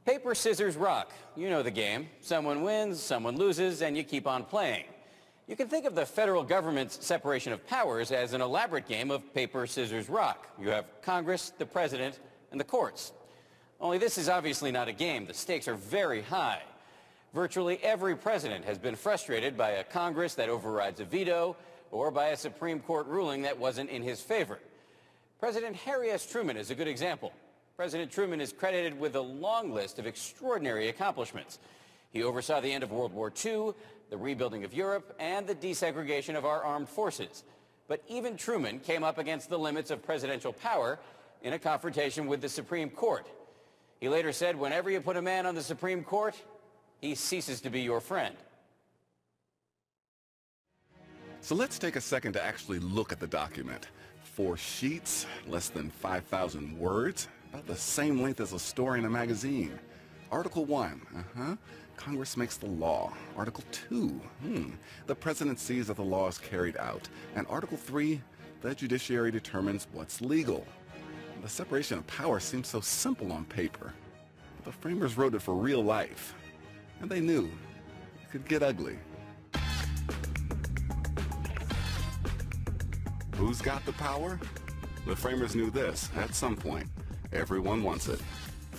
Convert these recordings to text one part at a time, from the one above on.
Paper, scissors, rock. You know the game. Someone wins, someone loses, and you keep on playing. You can think of the federal government's separation of powers as an elaborate game of paper, scissors, rock. You have Congress, the president, and the courts. Only this is obviously not a game. The stakes are very high. Virtually every president has been frustrated by a Congress that overrides a veto or by a Supreme Court ruling that wasn't in his favor. President Harry S. Truman is a good example. President Truman is credited with a long list of extraordinary accomplishments. He oversaw the end of World War II, the rebuilding of Europe, and the desegregation of our armed forces. But even Truman came up against the limits of presidential power in a confrontation with the Supreme Court. He later said, whenever you put a man on the Supreme Court, he ceases to be your friend. So let's take a second to actually look at the document. 4 sheets, less than 5,000 words, about the same length as a story in a magazine. Article 1, Congress makes the law. Article 2, the president sees that the law is carried out. And Article 3, the judiciary determines what's legal. The separation of powers seems so simple on paper. But the framers wrote it for real life. And they knew it could get ugly. Who's got the power? The framers knew this at some point. Everyone wants it.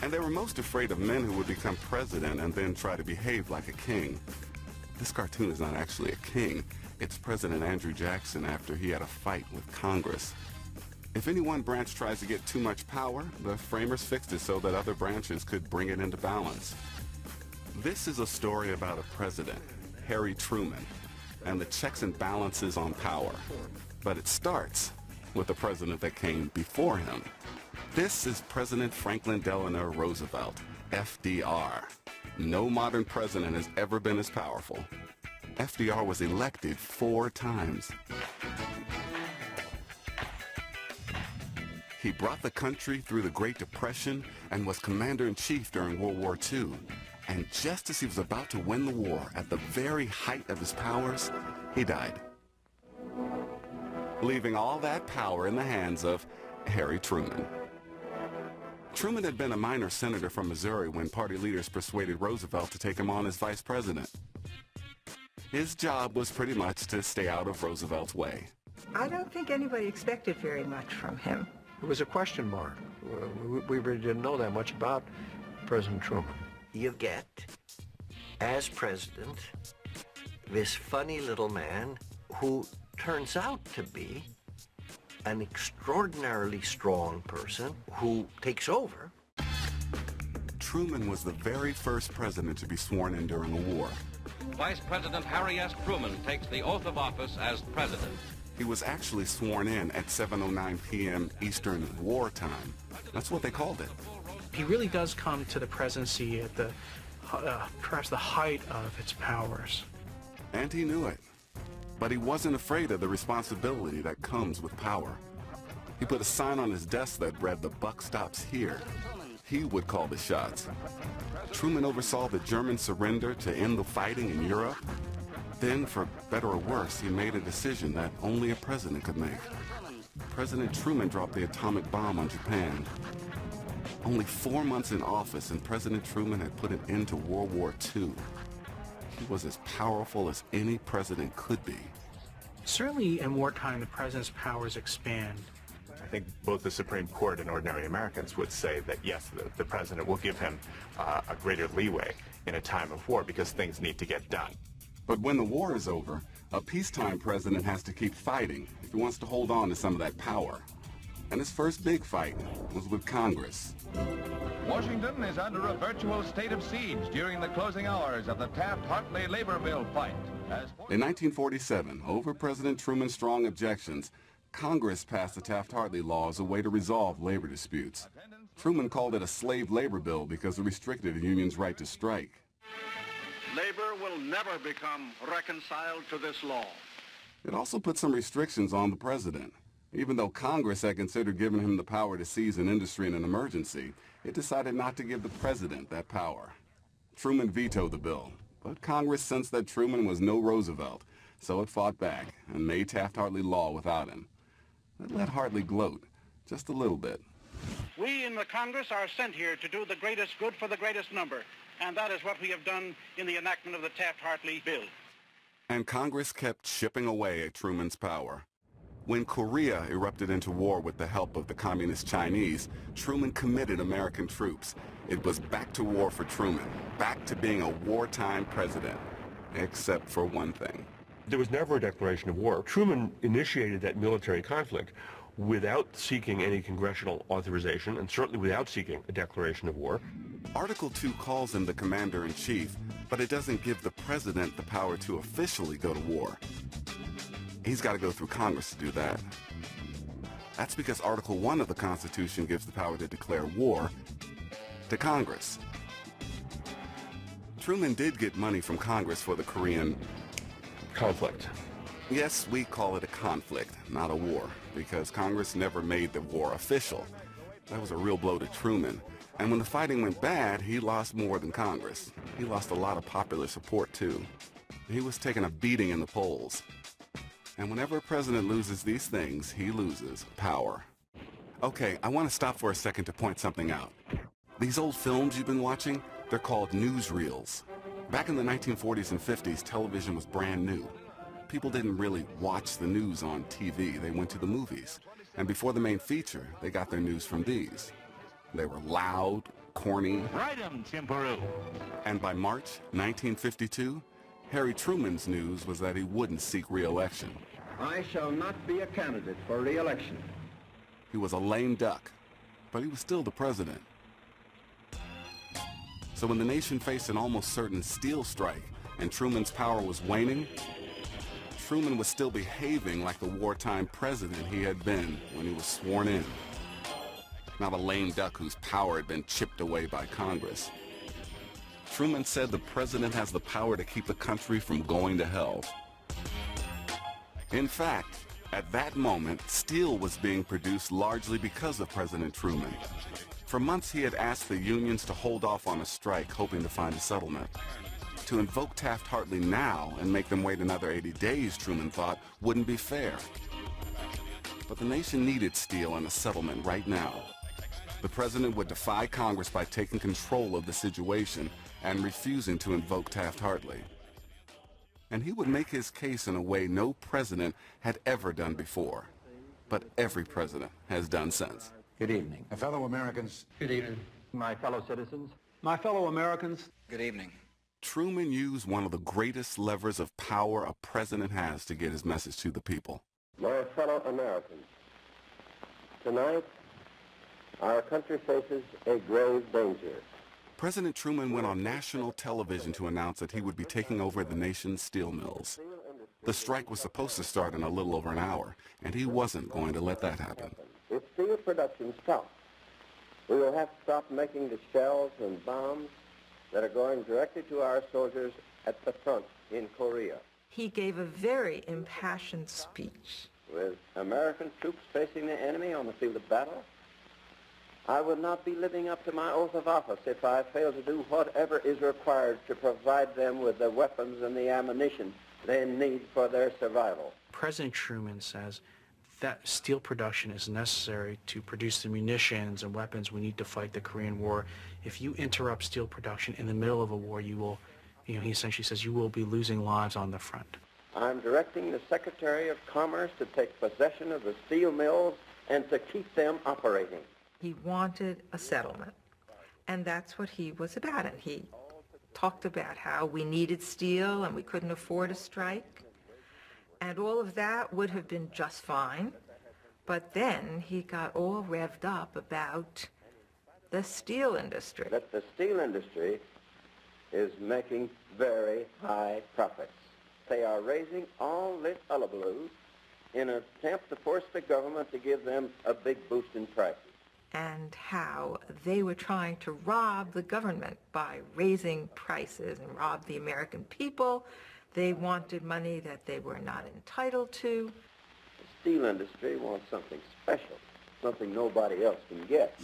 And they were most afraid of men who would become president and then try to behave like a king. This cartoon is not actually a king. It's President Andrew Jackson after he had a fight with Congress. If any one branch tries to get too much power, the framers fixed it so that other branches could bring it into balance. This is a story about a president, Harry Truman, and the checks and balances on power. But it starts with the president that came before him. This is President Franklin Delano Roosevelt, FDR. No modern president has ever been as powerful. FDR was elected 4 times. He brought the country through the Great Depression and was commander-in-chief during World War II. And just as he was about to win the war, at the very height of his powers, he died, leaving all that power in the hands of Harry Truman. Truman had been a minor senator from Missouri when party leaders persuaded Roosevelt to take him on as vice president. His job was pretty much to stay out of Roosevelt's way. I don't think anybody expected very much from him. It was a question mark. We really didn't know that much about President Truman. You get, as president, this funny little man who turns out to be an extraordinarily strong person who takes over. Truman was the very first president to be sworn in during a war. Vice President Harry S. Truman takes the oath of office as president. He was actually sworn in at 7:09 p.m. Eastern War Time. That's what they called it. He really does come to the presidency at the perhaps the height of its powers. And he knew it. But he wasn't afraid of the responsibility that comes with power. He put a sign on his desk that read, "The buck stops here." He would call the shots. Truman oversaw the German surrender to end the fighting in Europe. Then, for better or worse, he made a decision that only a president could make. President Truman dropped the atomic bomb on Japan. Only 4 months in office, and President Truman had put an end to World War II. He was as powerful as any president could be. Certainly in wartime, the president's powers expand. I think both the Supreme Court and ordinary Americans would say that, yes, the president will give him a greater leeway in a time of war because things need to get done. But when the war is over, a peacetime president has to keep fighting if he wants to hold on to some of that power. And his first big fight was with Congress. Washington is under a virtual state of siege during the closing hours of the Taft-Hartley labor bill fight. In 1947, over President Truman's strong objections, Congress passed the Taft-Hartley law as a way to resolve labor disputes. Truman called it a slave labor bill because it restricted a union's right to strike. Labor will never become reconciled to this law. It also put some restrictions on the president. Even though Congress had considered giving him the power to seize an industry in an emergency, it decided not to give the president that power. Truman vetoed the bill, but Congress sensed that Truman was no Roosevelt, so it fought back and made Taft-Hartley law without him. It let Hartley gloat, just a little bit. We in the Congress are sent here to do the greatest good for the greatest number, and that is what we have done in the enactment of the Taft-Hartley bill. And Congress kept chipping away at Truman's power. When Korea erupted into war with the help of the communist Chinese, Truman committed American troops. It was back to war for Truman, back to being a wartime president, except for one thing. There was never a declaration of war. Truman initiated that military conflict without seeking any congressional authorization, and certainly without seeking a declaration of war. Article 2 calls him the commander-in-chief, but it doesn't give the president the power to officially go to war. He's got to go through Congress to do that. That's because Article 1 of the Constitution gives the power to declare war to Congress. Truman did get money from Congress for the Korean conflict. Yes, we call it a conflict, not a war, because Congress never made the war official. That was a real blow to Truman. And when the fighting went bad, he lost more than Congress. He lost a lot of popular support, too. He was taking a beating in the polls. And whenever a president loses these things, he loses power. Okay, I want to stop for a second to point something out. These old films you've been watching, they're called newsreels. Back in the 1940s and 50s, television was brand new. People didn't really watch the news on TV. They went to the movies. And before the main feature, they got their news from these. They were loud, corny. Right 'em, Timperu. And by March 1952, Harry Truman's news was that he wouldn't seek re-election. I shall not be a candidate for re-election. He was a lame duck, but he was still the president. So when the nation faced an almost certain steel strike and Truman's power was waning, Truman was still behaving like the wartime president he had been when he was sworn in. Not a lame duck whose power had been chipped away by Congress. Truman said the president has the power to keep the country from going to hell. In fact, at that moment, steel was being produced largely because of President Truman. For months, he had asked the unions to hold off on a strike, hoping to find a settlement. To invoke Taft-Hartley now and make them wait another 80 days, Truman thought, wouldn't be fair. But the nation needed steel and a settlement right now. The president would defy Congress by taking control of the situation and refusing to invoke Taft-Hartley. And he would make his case in a way no president had ever done before, but every president has done since. Good evening. My fellow Americans. Good evening. My fellow citizens. My fellow Americans. Good evening. Truman used one of the greatest levers of power a president has to get his message to the people. My fellow Americans, tonight our country faces a grave danger. President Truman went on national television to announce that he would be taking over the nation's steel mills. The strike was supposed to start in a little over an hour, and he wasn't going to let that happen. If steel production stops, we will have to stop making the shells and bombs that are going directly to our soldiers at the front in Korea. He gave a very impassioned speech. With American troops facing the enemy on the field of battle, I will not be living up to my oath of office if I fail to do whatever is required to provide them with the weapons and the ammunition they need for their survival. President Truman says that steel production is necessary to produce the munitions and weapons we need to fight the Korean War. If you interrupt steel production in the middle of a war, you will, he essentially says, you will be losing lives on the front. I'm directing the Secretary of Commerce to take possession of the steel mills and to keep them operating. He wanted a settlement, and that's what he was about. And he talked about how we needed steel and we couldn't afford a strike. And all of that would have been just fine. But then he got all revved up about the steel industry. That the steel industry is making very high profits. They are raising all this hullabaloo in an attempt to force the government to give them a big boost in prices. And how they were trying to rob the government by raising prices and rob the American people. They wanted money that they were not entitled to. The steel industry wants something special, something nobody else can get.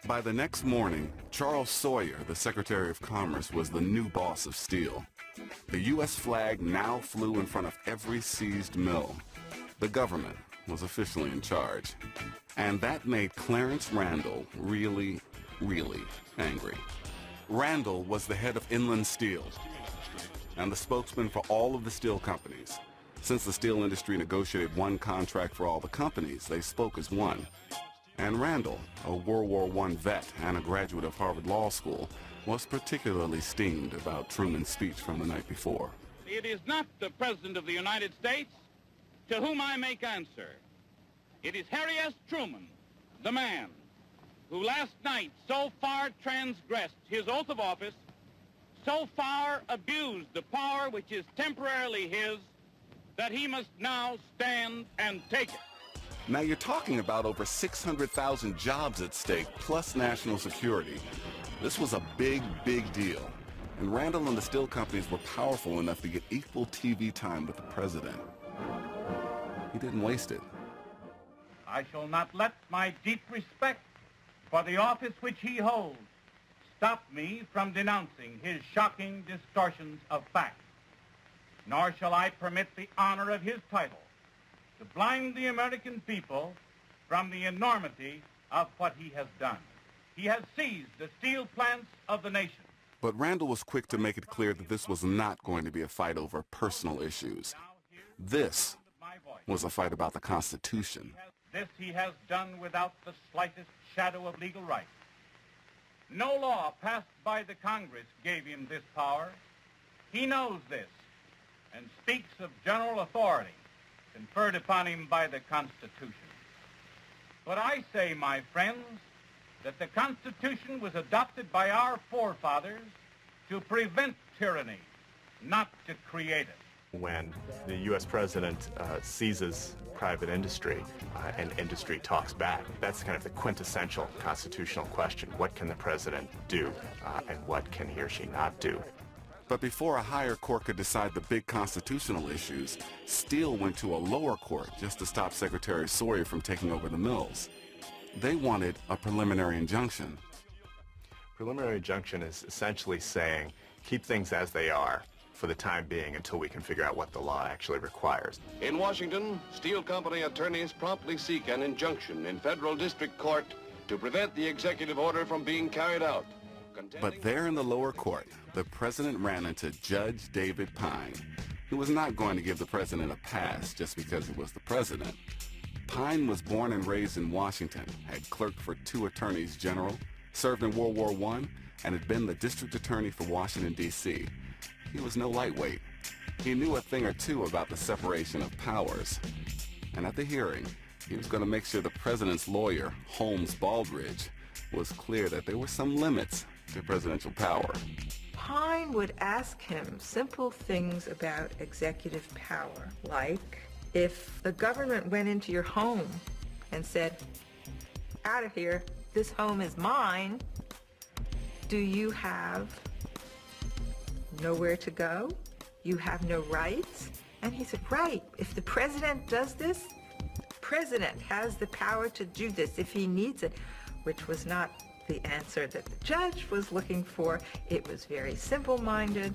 By the next morning, Charles Sawyer, the Secretary of Commerce, was the new boss of steel. The U.S. flag now flew in front of every seized mill. The government, was officially in charge. And that made Clarence Randall really, really angry. Randall was the head of Inland Steel and the spokesman for all of the steel companies. Since the steel industry negotiated one contract for all the companies, they spoke as one. And Randall, a World War I vet and a graduate of Harvard Law School, was particularly steamed about Truman's speech from the night before. It is not the President of the United States to whom I make answer. It is Harry S. Truman, the man who last night so far transgressed his oath of office, so far abused the power which is temporarily his, that he must now stand and take it. Now you're talking about over 600,000 jobs at stake, plus national security. This was a big, big deal. And Randall and the steel companies were powerful enough to get equal TV time with the president. He didn't waste it. I shall not let my deep respect for the office which he holds stop me from denouncing his shocking distortions of fact. Nor shall I permit the honor of his title to blind the American people from the enormity of what he has done. He has seized the steel plants of the nation. But Randall was quick to make it clear that this was not going to be a fight over personal issues. This was a fight about the Constitution. This he has done without the slightest shadow of legal right. No law passed by the Congress gave him this power. He knows this and speaks of general authority conferred upon him by the Constitution. But I say, my friends, that the Constitution was adopted by our forefathers to prevent tyranny, not to create it. When the U.S. president seizes private industry and industry talks back, that's kind of the quintessential constitutional question. What can the president do and what can he or she not do? But before a higher court could decide the big constitutional issues, Steele went to a lower court just to stop Secretary Sawyer from taking over the mills. They wanted a preliminary injunction. Preliminary injunction is essentially saying, keep things as they are for the time being until we can figure out what the law actually requires. In Washington, steel company attorneys promptly seek an injunction in federal district court to prevent the executive order from being carried out. But there in the lower court, the president ran into Judge David Pine, who was not going to give the president a pass just because he was the president. Pine was born and raised in Washington, had clerked for 2 attorneys general, served in World War I, and had been the district attorney for Washington, D.C. He was no lightweight. He knew a thing or two about the separation of powers. And at the hearing, he was going to make sure the president's lawyer, Holmes Baldridge, was clear that there were some limits to presidential power. Pine would ask him simple things about executive power, like if the government went into your home and said, out of here, this home is mine, do you have nowhere to go? You have no rights? And he said, right, if the president does this, the president has the power to do this if he needs it, which was not the answer that the judge was looking for. It was very simple-minded,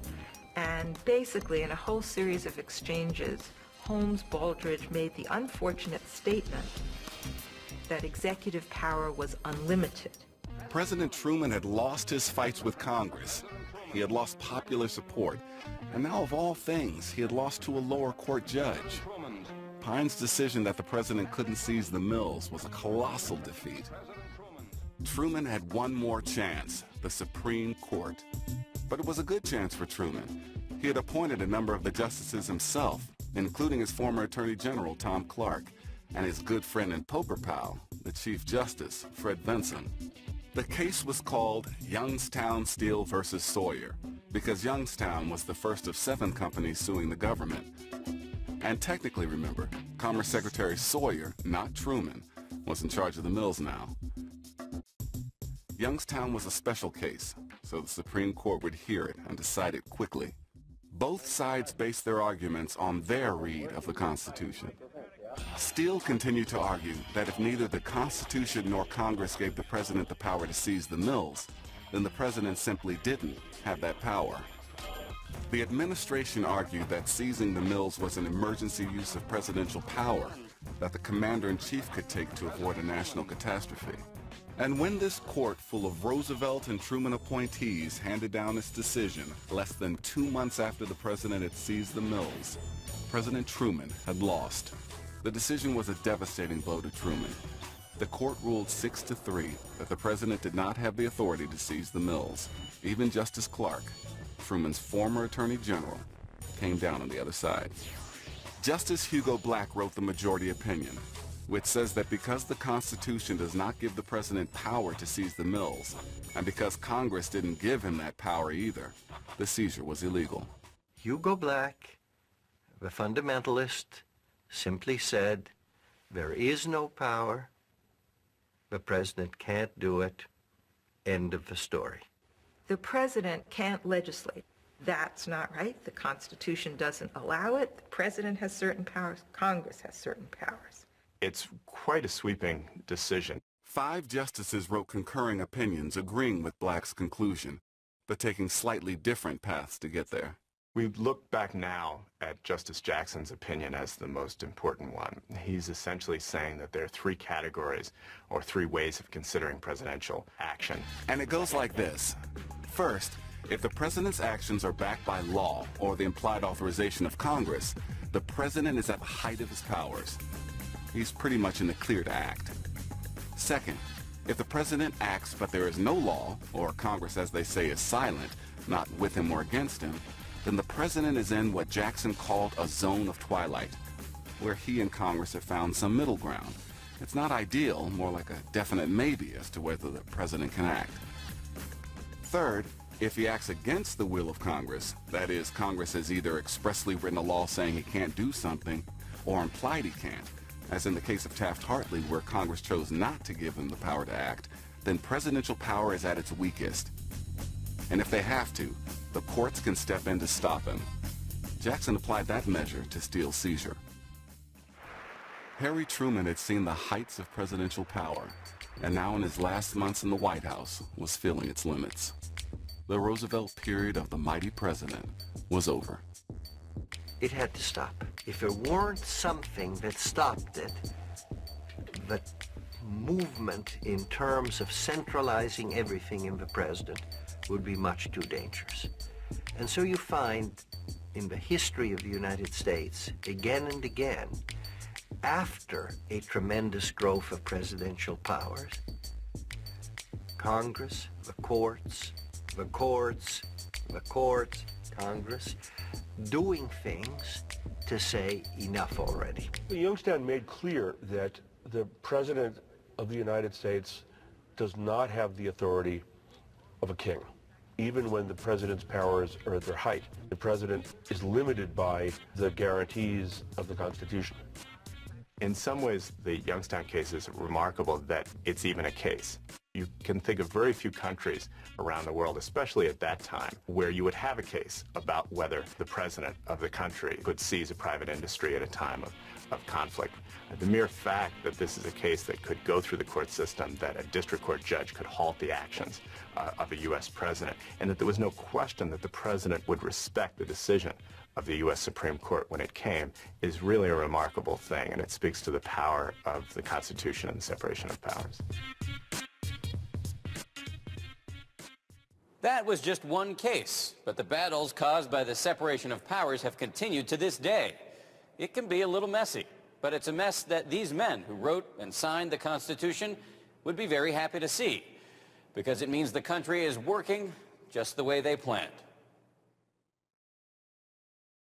and basically in a whole series of exchanges, Holmes Baldridge made the unfortunate statement that executive power was unlimited. President Truman had lost his fights with Congress. He had lost popular support, and now of all things, he had lost to a lower court judge. Pine's decision that the president couldn't seize the mills was a colossal defeat. Truman had one more chance, the Supreme Court. But it was a good chance for Truman. He had appointed a number of the justices himself, including his former Attorney General, Tom Clark, and his good friend and poker pal, the Chief Justice, Fred Vinson. The case was called Youngstown Steel versus Sawyer, because Youngstown was the first of 7 companies suing the government. And technically, remember, Commerce Secretary Sawyer, not Truman, was in charge of the mills now. Youngstown was a special case, so the Supreme Court would hear it and decide it quickly. Both sides based their arguments on their read of the Constitution. Steele continued to argue that if neither the Constitution nor Congress gave the president the power to seize the mills, then the president simply didn't have that power. The administration argued that seizing the mills was an emergency use of presidential power, that the commander-in-chief could take to avoid a national catastrophe. And when this court full of Roosevelt and Truman appointees handed down its decision less than 2 months after the president had seized the mills, President Truman had lost. The decision was a devastating blow to Truman. The court ruled 6-3 that the president did not have the authority to seize the mills. Even Justice Clark, Truman's former attorney general, came down on the other side. Justice Hugo Black wrote the majority opinion, which says that because the Constitution does not give the president power to seize the mills, and because Congress didn't give him that power either, the seizure was illegal. Hugo Black, the fundamentalist, simply said, there is no power, the president can't do it, end of the story. The president can't legislate. That's not right. The Constitution doesn't allow it. The president has certain powers. Congress has certain powers. It's quite a sweeping decision. 5 justices wrote concurring opinions agreeing with Black's conclusion, but taking slightly different paths to get there. We look back now at Justice Jackson's opinion as the most important one. He's essentially saying that there are 3 categories or 3 ways of considering presidential action. And it goes like this. First, if the president's actions are backed by law or the implied authorization of Congress, the president is at the height of his powers. He's pretty much in the clear to act. Second, if the president acts but there is no law, or Congress, as they say, is silent, not with him or against him, then the president is in what Jackson called a zone of twilight, where he and Congress have found some middle ground. It's not ideal, more like a definite maybe as to whether the president can act. Third, if he acts against the will of Congress, that is, Congress has either expressly written a law saying he can't do something, or implied he can't, as in the case of Taft-Hartley, where Congress chose not to give him the power to act, then presidential power is at its weakest. And if they have to, the courts can step in to stop him. Jackson applied that measure to Steele's seizure. Harry Truman had seen the heights of presidential power, and now in his last months in the White House was feeling its limits. The Roosevelt period of the mighty president was over. It had to stop. If there weren't something that stopped it, the movement in terms of centralizing everything in the president would be much too dangerous. And so you find in the history of the United States, again and again, after a tremendous growth of presidential powers, Congress, the courts, Congress, doing things to say enough already. Youngstown made clear that the President of the United States does not have the authority of a king, even when the President's powers are at their height. The President is limited by the guarantees of the Constitution. In some ways, the Youngstown case is remarkable that it's even a case. You can think of very few countries around the world, especially at that time, where you would have a case about whether the president of the country could seize a private industry at a time of conflict. The mere fact that this is a case that could go through the court system, that a district court judge could halt the actions of a U.S. president, and that there was no question that the president would respect the decision of the U.S. Supreme Court when it came, is really a remarkable thing, and it speaks to the power of the Constitution and the separation of powers. That was just one case, but the battles caused by the separation of powers have continued to this day. It can be a little messy, but it's a mess that these men who wrote and signed the Constitution would be very happy to see, because it means the country is working just the way they planned.